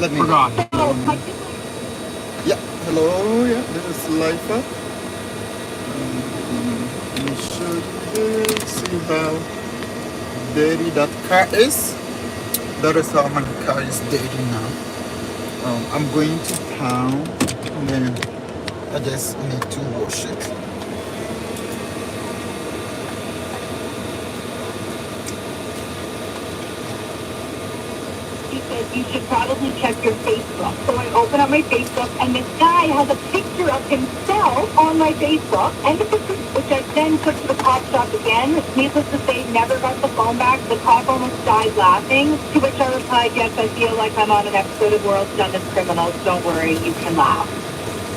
let me. Forgot. Yeah. Hello. Yeah. This is Lifa. Let me show you this. See how dirty that car is. That is how my car is dirty now. I'm going to town, and then I just need to wash it. He said you should probably check your Facebook. So I open up my Facebook, and this guy has a picture of himself on my Facebook, and the picture, which I then put to the cop shop again. Needless to say, never got the phone back. The cop almost died laughing, to which I replied, yes, I feel like I'm on an episode of World's Dumbest Criminals. Don't worry, you can laugh.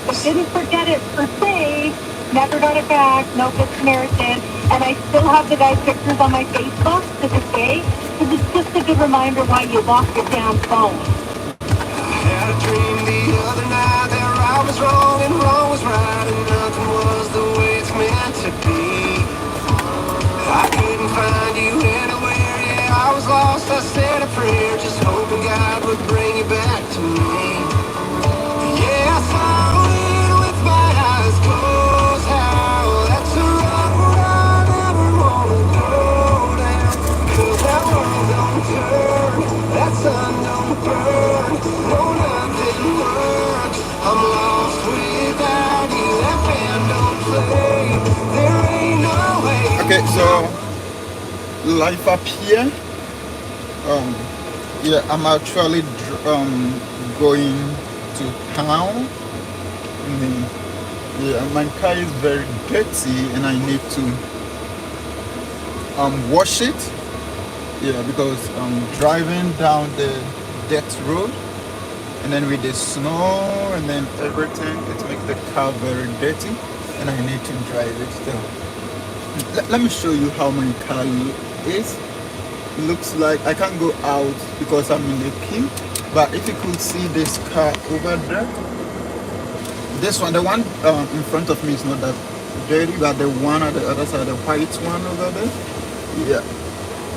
But didn't forget it per se, never got it back, no good Samaritan, and I still have the guy's pictures on my Facebook to this day, because it's just a good reminder why you lost your damn phone. Had a dream the other night that right was wrong and wrong was right, and nothing was the way it's meant to be. I couldn't find you anywhere, yeah, I was lost. I said a prayer, just hoping God would bring you back to me. Yeah, I saw it with my eyes closed, how that's a road I never wanna go down. 'Cause that world don't turn, that sun don't burn, no nothing works. I'm lost without you, that band don't play, there ain't no way. Okay, so life up here. Um, yeah, I'm actually going to town. And then, yeah, my car is very dirty, and I need to wash it. Yeah, because I'm driving down the dirt road, and then with the snow and then everything, it makes the car very dirty, and I need to drive it. So let me show you how my car is. It looks like I can't go out because I'm in the queue. But if you could see this car over there, this one, the one in front of me is not that dirty, but the one at the other side, the white one over there, yeah,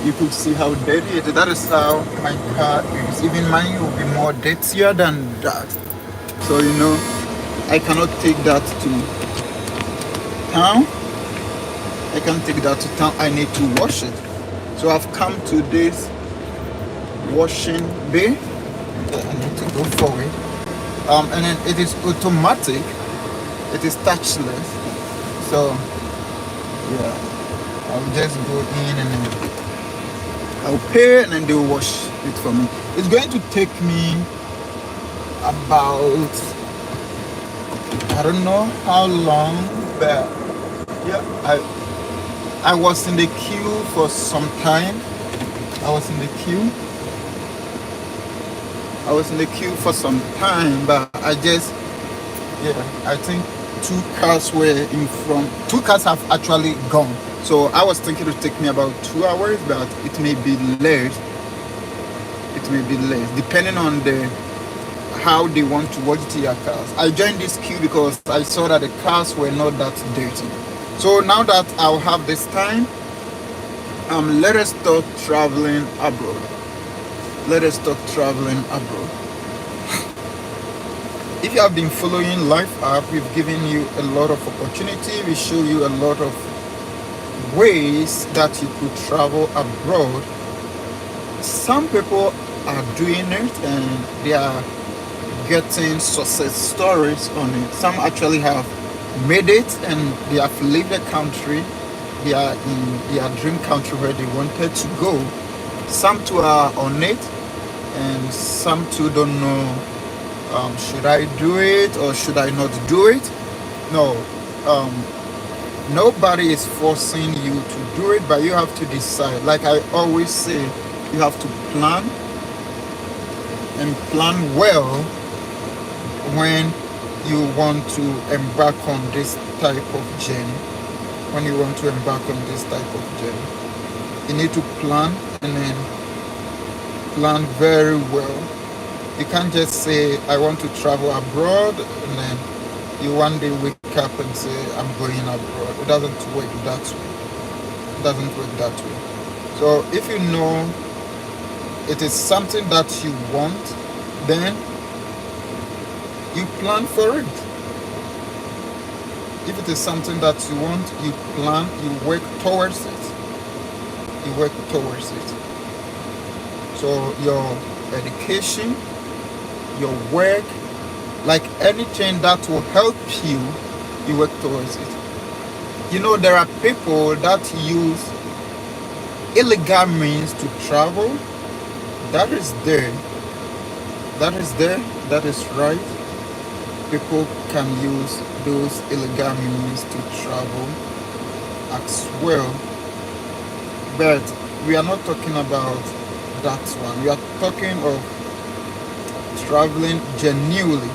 you could see how dirty it is. That is how my car is. Even mine will be more dirtier than that. So I cannot take that to town. I can't take that to town. I need to wash it. So I've come to this washing bay. I need to go forward. And then it is automatic. It is touchless. So yeah, I'll just go in and then I'll pay, and then they'll wash it for me. It's going to take me about, I don't know how long, but yeah, I was in the queue for some time. I was in the queue for some time, but I think two cars were in front. Two cars have actually gone. So I was thinking it would take me about 2 hours, but it may be less. Depending on how they want to watch their cars. I joined this queue because I saw that the cars were not that dirty. So now that I'll have this time, let us start traveling abroad. If you have been following Life App, we've given you a lot of opportunity. We show you a lot of ways that you could travel abroad. Some people are doing it and they are getting success stories on it. Some actually have made it and they have left the country. They are in their dream country where they wanted to go. Some too are on it, and some too don't know, should I do it or should I not do it? No, nobody is forcing you to do it, but you have to decide. Like I always say, you have to plan, and plan well when you want to embark on this type of journey. You need to plan, and then plan very well. You can't just say I want to travel abroad and then you one day wake up and say I'm going abroad. It doesn't work that way. So if you know it is something that you want, then you plan for it. If it is something that you want, you plan, you work towards it. You work towards it. So your education, your work, like anything that will help you, you work towards it. You know, there are people that use illegal means to travel. That is there. That is there. That is right. People can use those illegal means to travel as well. But we are not talking about that one. We are talking of traveling genuinely.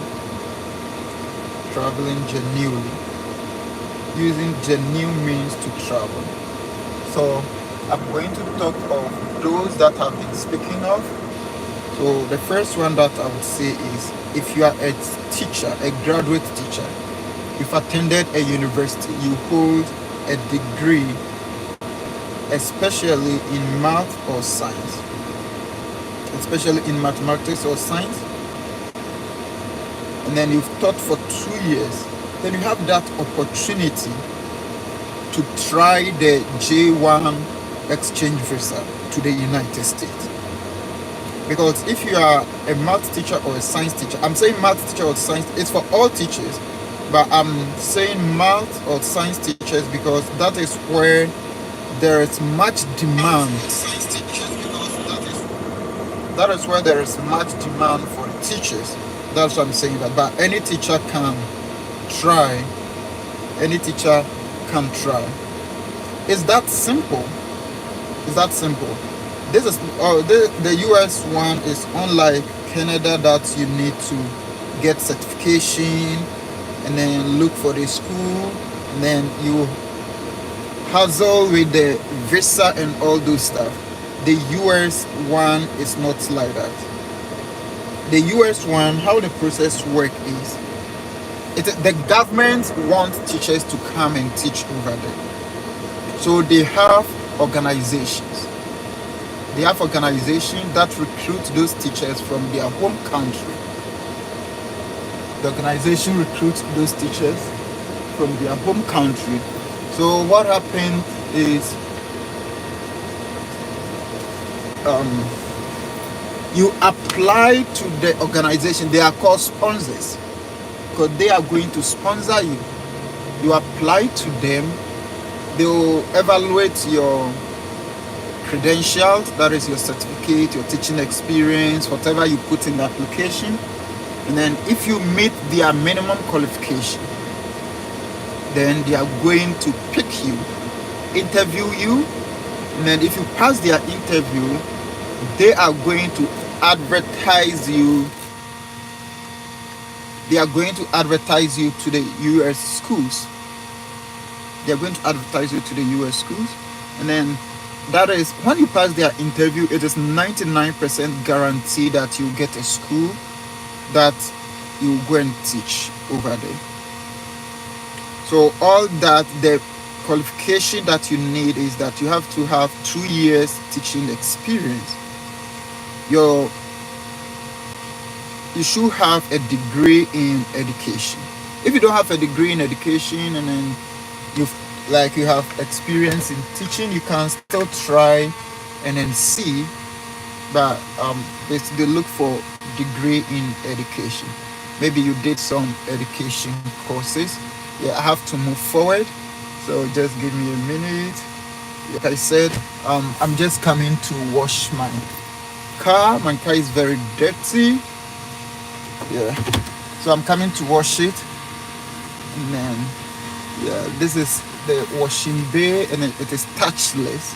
Traveling genuinely. Using genuine means to travel. So I'm going to talk of those that I've been speaking of. So the first one that I would say is, if you are a teacher, a graduate teacher, you've attended a university, you hold a degree, especially in math or science, especially in mathematics or science, and then you've taught for 2 years, then you have that opportunity to try the J1 exchange visa to the United States. Because if you are a math teacher or a science teacher, I'm saying math teacher or science, it's for all teachers, but I'm saying math or science teachers because that is where there is much demand. That is where there is much demand for teachers. That's what I'm saying that. But any teacher can try. Any teacher can try. It's that simple. It's that simple. This is the US one is unlike Canada that you need to get certification and then look for the school and then you hustle with the visa and all those stuff. The US one is not like that. The US one, how the process work is, the government wants teachers to come and teach over there. So they have organizations. They have organizations that recruit those teachers from their home country. The organization recruits those teachers from their home country. So what happened is you apply to the organization. They are called sponsors because they are going to sponsor you. You apply to them. They will evaluate your credentials, that is your certificate, your teaching experience, whatever you put in the application. And then if you meet their minimum qualification, then they are going to pick you, interview you, and then if you pass their interview, they are going to advertise you. They are going to advertise you to the US schools. They are going to advertise you to the US schools, and then that is, when you pass their interview, it is 99% guarantee that you get a school that you go and teach over there. So all that, the qualification that you need is that you have to have 2 years teaching experience. You should have a degree in education. If you don't have a degree in education and then you have experience in teaching, you can still try and then see, but they look for degree in education. Maybe you did some education courses. Yeah, I have to move forward, so just give me a minute. Like I said, I'm just coming to wash my car. My car is very dirty. Yeah, so I'm coming to wash it, and then yeah, this is the washing bay, and it is touchless.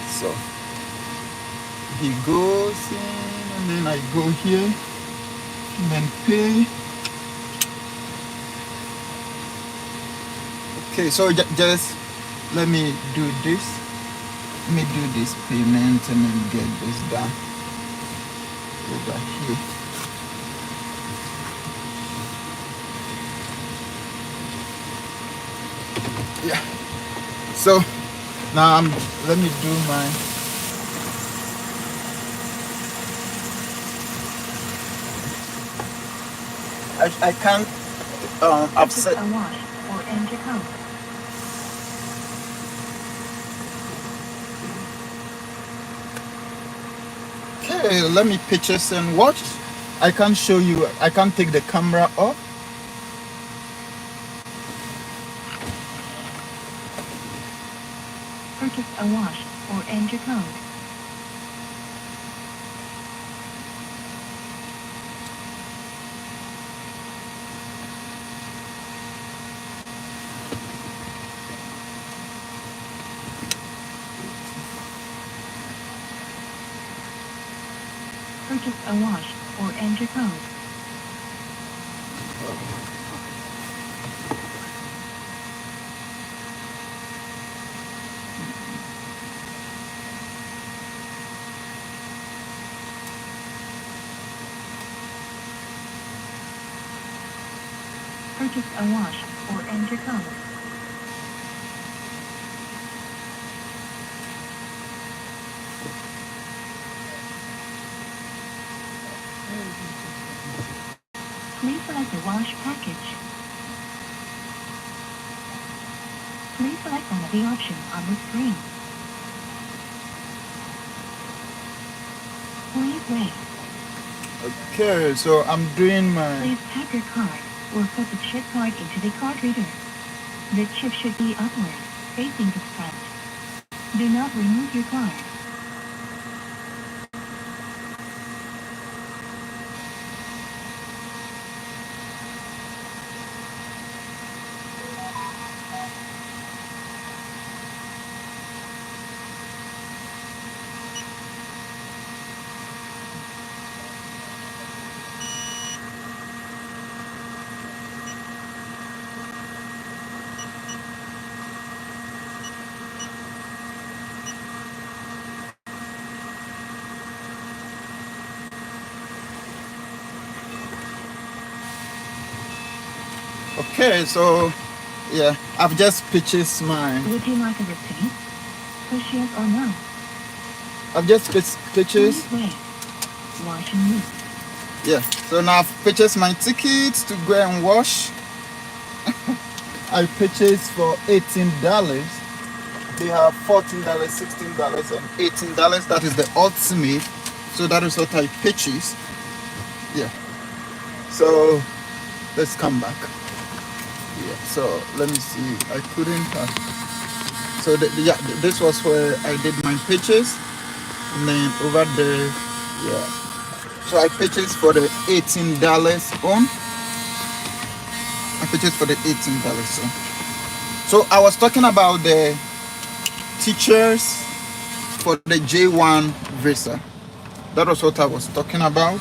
So he goes in, and then I go here and then pay. Okay, so just let me do this. Let me do this payment and then get this done over here. Yeah. So now let me do my I can't I've Purchase set. a watch or enter code. Okay, let me purchase and watch. I can't show you. I can't take the camera off. Purchase a watch or enter code. Purchase a watch or enter code. Purchase a watch or enter code. Please select the watch package. Please select one of the options on the screen. Please wait. Okay, so I'm doing my. Please tap your card or put the chip card into the card reader. The chip should be upward, facing the front. Do not remove your card. Okay, so yeah, I've just purchased my. Would you like a receipt? Push yes or no. I've just purchased. Please wait. Watch and move. Yeah, so now I've purchased my tickets to go and wash. I purchased for $18. They have $14, $16, and $18. That is the ultimate. So that is what I purchased. Yeah. So let's come back. Yeah. So let me see. I couldn't. So yeah, this was where I did my purchase, and then over there, yeah. So I purchased for the $18 on. I purchased for the $18 on. So I was talking about the teachers for the J1 visa. That was what I was talking about.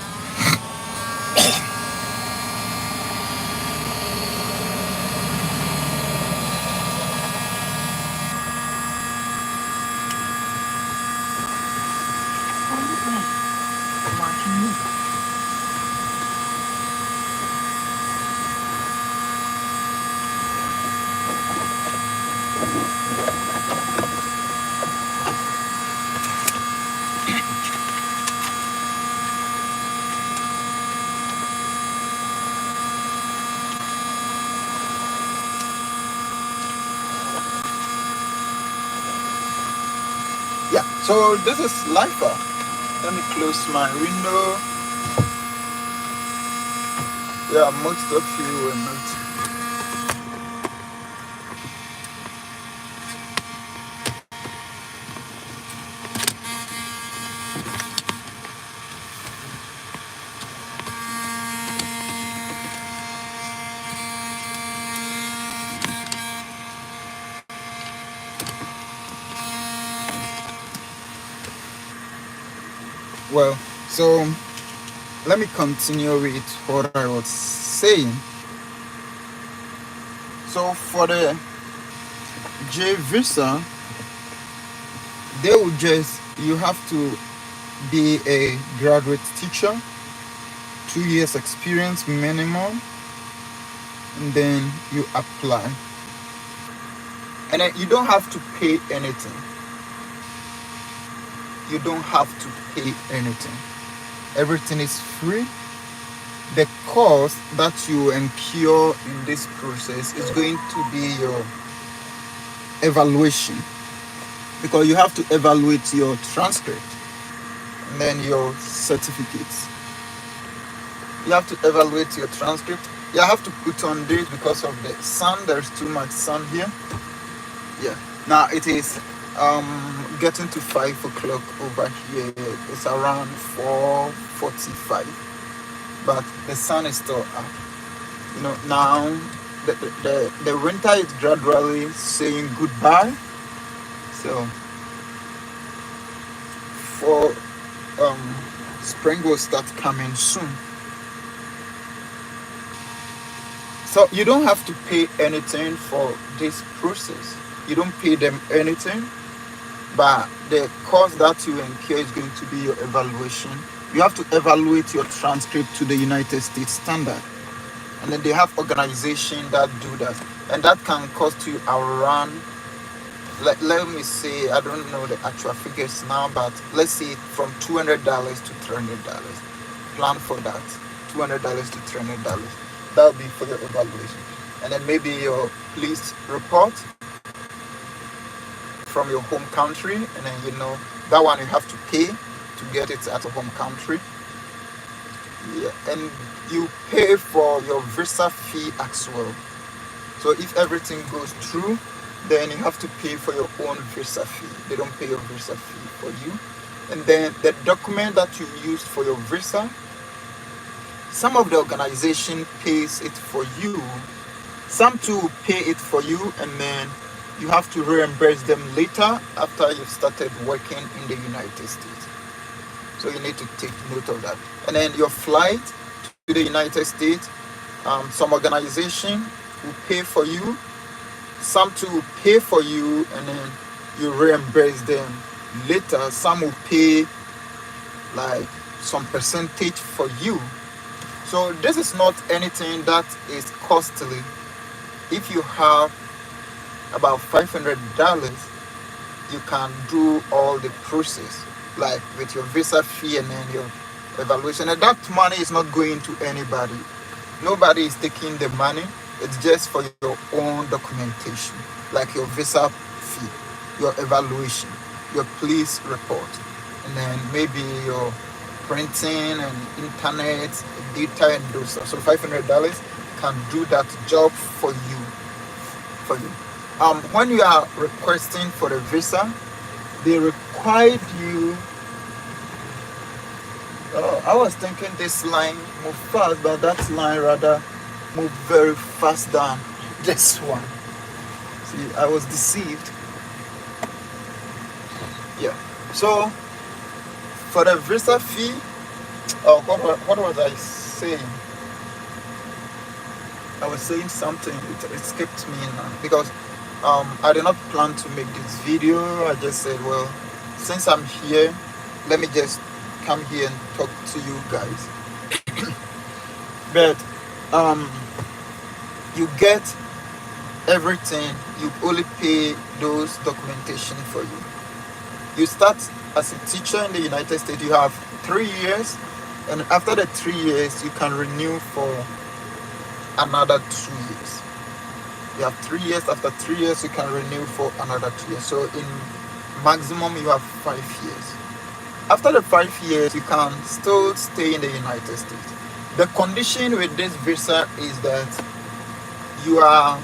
Please wait. Watch and move. Yeah, so this is lifer. Let me close my window. Yeah, most of you are not. Well, so let me continue with what I was saying. So for the J visa, they will just, you have to be a graduate teacher, 2 years experience minimum, and then you apply. And then you don't have to pay anything. You don't have to pay anything. Everything is free. the cost that you incur in this process is going to be your evaluation, because you have to evaluate your transcript and then your certificates. You have to evaluate your transcript. You have to put on this because of the sun. There's too much sun here. Yeah. Now it is getting to 5 o'clock over here. It's around 4:45, but the sun is still up. Now the winter is gradually saying goodbye. So for spring will start coming soon. So you don't have to pay anything for this process. You don't pay them anything, but the cost that you incur is going to be your evaluation. You have to evaluate your transcript to the United States standard. And then they have organizations that do that. And that can cost you around, let me say, I don't know the actual figures now, but let's say from $200 to $300. Plan for that. $200 to $300. That'll be for your evaluation. And then maybe your police report from your home country, and then that one you have to pay to get it at a home country. Yeah, and you pay for your visa fee as well. So if everything goes through, then you have to pay for your own visa fee. They don't pay your visa fee for you. And then the document that you used for your visa, some of the organization pays it for you. Some too pay it for you, and then you have to reimburse them later after you've started working in the United States. So you need to take note of that. And then your flight to the United States, some organization will pay for you. Some too will pay for you, and then you reimburse them later. Some will pay like some percentage for you. So this is not anything that is costly. If you have about $500, you can do all the process, like with your visa fee and then your evaluation. And that money is not going to anybody. Nobody is taking the money. It's just for your own documentation, like your visa fee, your evaluation, your police report, and then maybe your printing and internet data and those stuff. So $500 can do that job for you. When you are requesting for a visa, they required you. I was thinking this line move fast, but that line rather move very fast than this one. See, I was deceived. Yeah. So for the visa fee, what was I saying? I was saying something. It escaped me now because I did not plan to make this video. I just said, well, since I'm here, let me just come here and talk to you guys. But you get everything. You only pay those documentation for you. You start as a teacher in the United States. You have 3 years, and after the 3 years, you can renew for another 2 years. You have 3 years. After 3 years, you can renew for another 2 years. So in maximum, you have 5 years. After the 5 years, you can still stay in the United States. The condition with this visa is that you are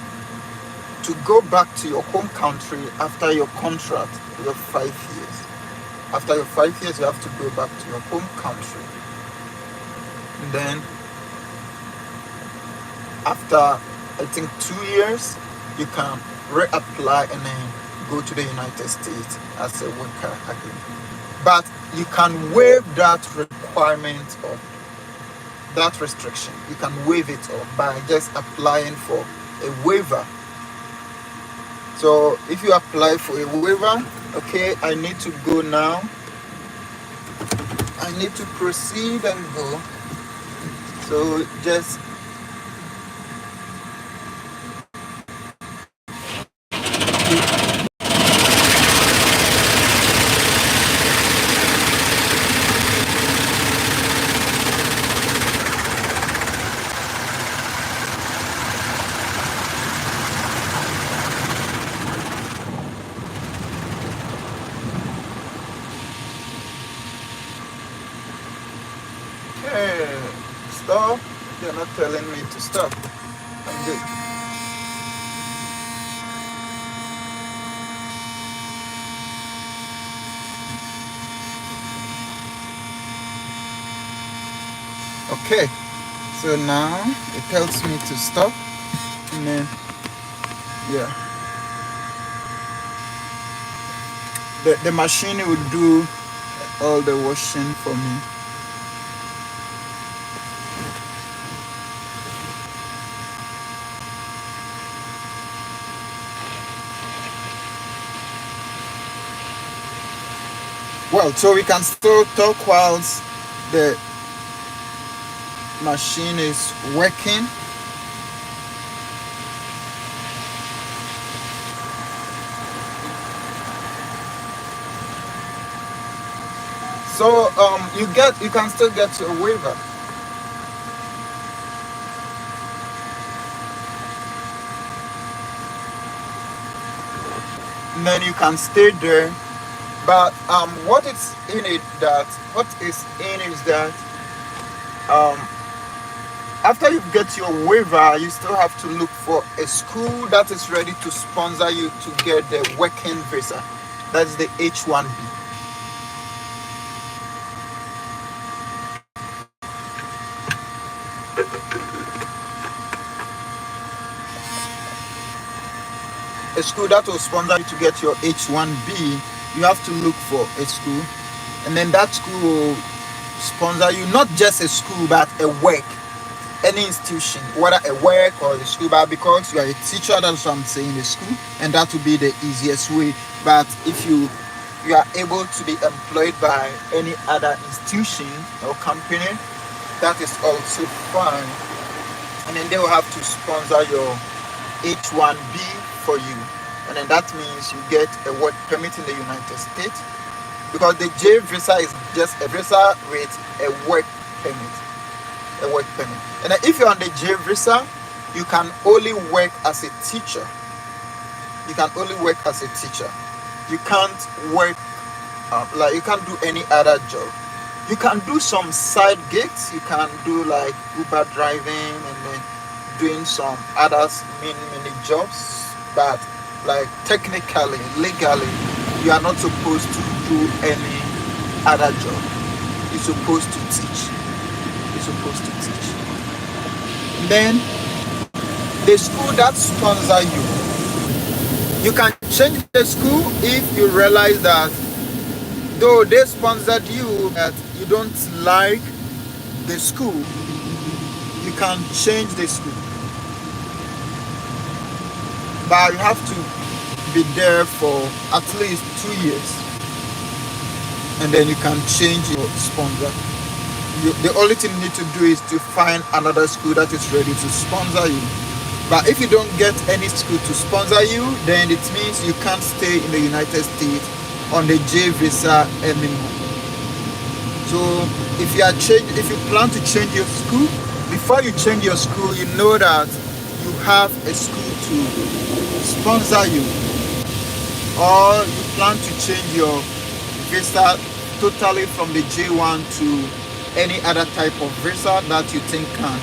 to go back to your home country after your contract, your 5 years. After your 5 years, you have to go back to your home country. And then after, I think, 2 years, you can reapply and then go to the United States as a worker again. But you can waive that requirement or that restriction. You can waive it off by just applying for a waiver. So if you apply for a waiver, okay, I need to go now. I need to proceed and go. So just Hey, stop. You're not telling me to stop. I'm good. Okay, so now it tells me to stop. And then, yeah, the machine will do all the washing for me. Well, so we can still talk whilst the machine is working. So you can still get your waiver. And then you can stay there. But what is in is that um after you get your waiver, you still have to look for a school that is ready to sponsor you to get the working visa. That's the H1B. A school that will sponsor you to get your H1B, you have to look for a school. And then that school will sponsor you, not just a school, but a work, any institution, whether a work or a school, but because you are a teacher, that's what I'm saying, a school, and that will be the easiest way. But if you are able to be employed by any other institution or company, that is also fine. And then they will have to sponsor your H1B for you. And then that means you get a work permit in the United States, because the J visa is just a visa with a work permit. A work permit. And then if you're on the J visa, you can only work as a teacher. You can only work as a teacher. You can't work like you can't do any other job. You can do some side gigs. You can do like Uber driving and then doing some other mini jobs. But like technically, legally, you are not supposed to do any other job. You're supposed to teach. You're supposed to teach. Then the school that sponsor you can change the school if you realize that though they sponsored you, that you don't like the school, you can change the school. But you have to be there for at least 2 years, and then you can change your sponsor. The only thing you need to do is to find another school that is ready to sponsor you. But if you don't get any school to sponsor you, then it means you can't stay in the United States on the J visa anymore. So if you plan to change your school, before you change your school, you know that you have a school to sponsor you, or you plan to change your visa totally from the J1 to any other type of visa that you think can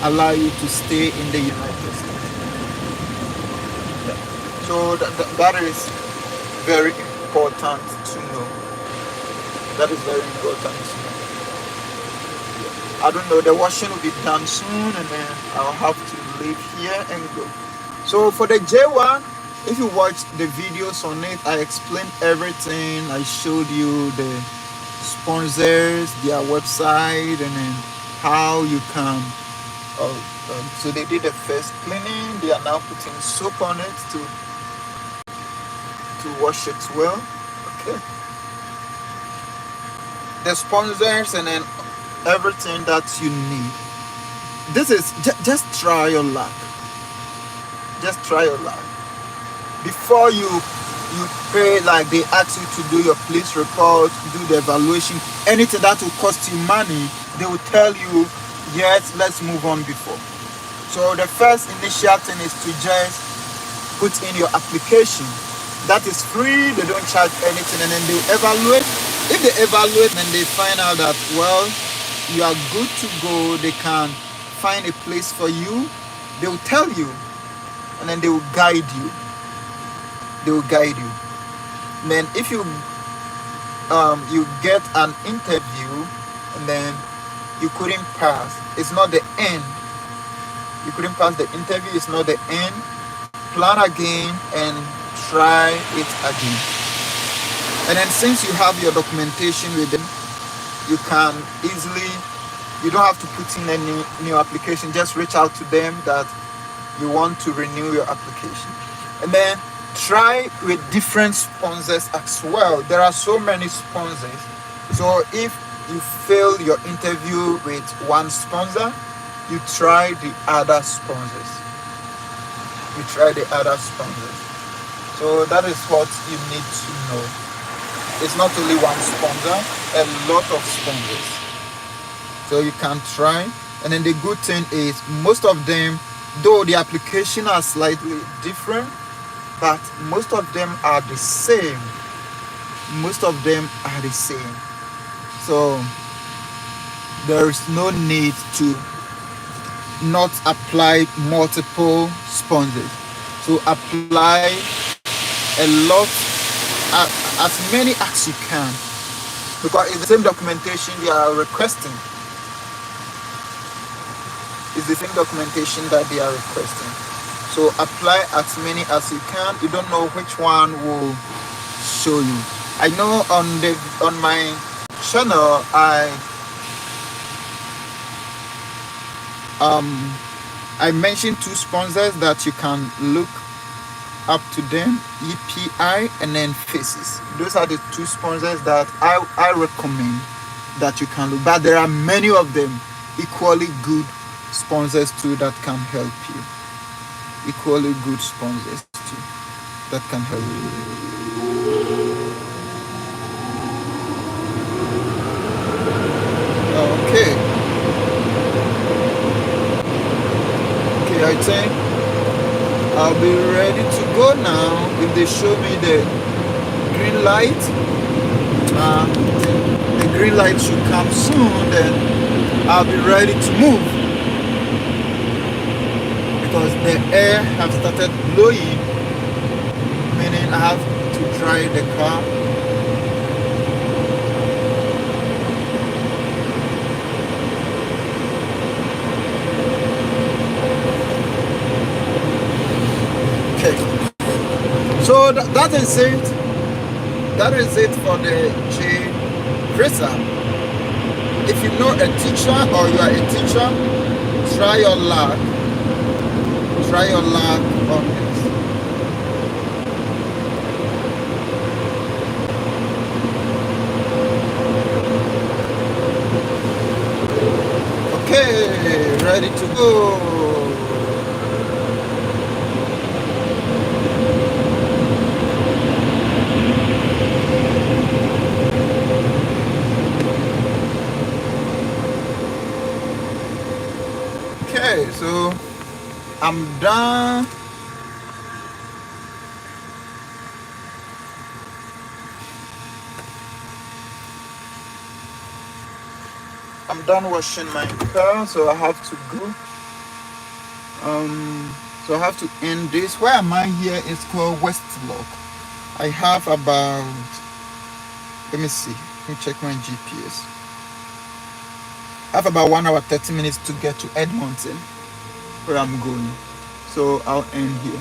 allow you to stay in the United States. So that is very important to know. That is very important to know. I don't know, the washing will be done soon, and then I'll have to leave here and go. So for the J1, if you watched the videos on it, I explained everything. I showed you the sponsors, their website, and then how you can. So they did the first cleaning. They are now putting soap on it to wash it well. Okay. The sponsors and then everything that you need. This is just try your luck. Just try your luck. Before you pay, like they ask you to do your police report, do the evaluation, anything that will cost you money, they will tell you, yes, let's move on before. So the first initial thing is to just put in your application. That is free, they don't charge anything, and then they evaluate. If they evaluate and they find out that, well, you are good to go, they can find a place for you. They will tell you, and then they will guide you. They will guide you. And then if you get an interview and then you couldn't pass, it's not the end. You couldn't pass the interview, it's not the end. Plan again and try it again. And then since you have your documentation with them, you can easily, you don't have to put in any new application. Just reach out to them that you want to renew your application. And then try with different sponsors as well. There are so many sponsors. So if you fail your interview with one sponsor, you try the other sponsors. You try the other sponsors. So that is what you need to know. It's not only one sponsor, a lot of sponsors. So you can try. And then the good thing is most of them, though the application are slightly different, but most of them are the same. Most of them are the same. So there is no need to not apply multiple sponsors. So apply a lot, as many as you can, because it's the same documentation they are requesting. It's the same documentation that they are requesting. So apply as many as you can. You don't know which one will show you. I know on my channel I mentioned two sponsors that you can look up to them, EPI and then Faces. Those are the two sponsors that I recommend that you can look. But there are many of them, equally good sponsors too, that can help you. Equally good sponsors too that can help you. Okay. I think I'll be ready to go now. If they show me the green light, the green light should come soon, then I'll be ready to move, because the air have started blowing, meaning I have to drive the car. So that is it. That is it for the J Chrisa. If you know a teacher or you are a teacher, try your luck. Try your luck on this. Okay, ready to go. So I'm done. I'm done washing my car, so I have to go. So I have to end this. Where am I here? It's called Westlock. I have about, let me see, let me check my GPS. I have about 1 hour 30 minutes to get to Edmonton, where I'm going. So I'll end here.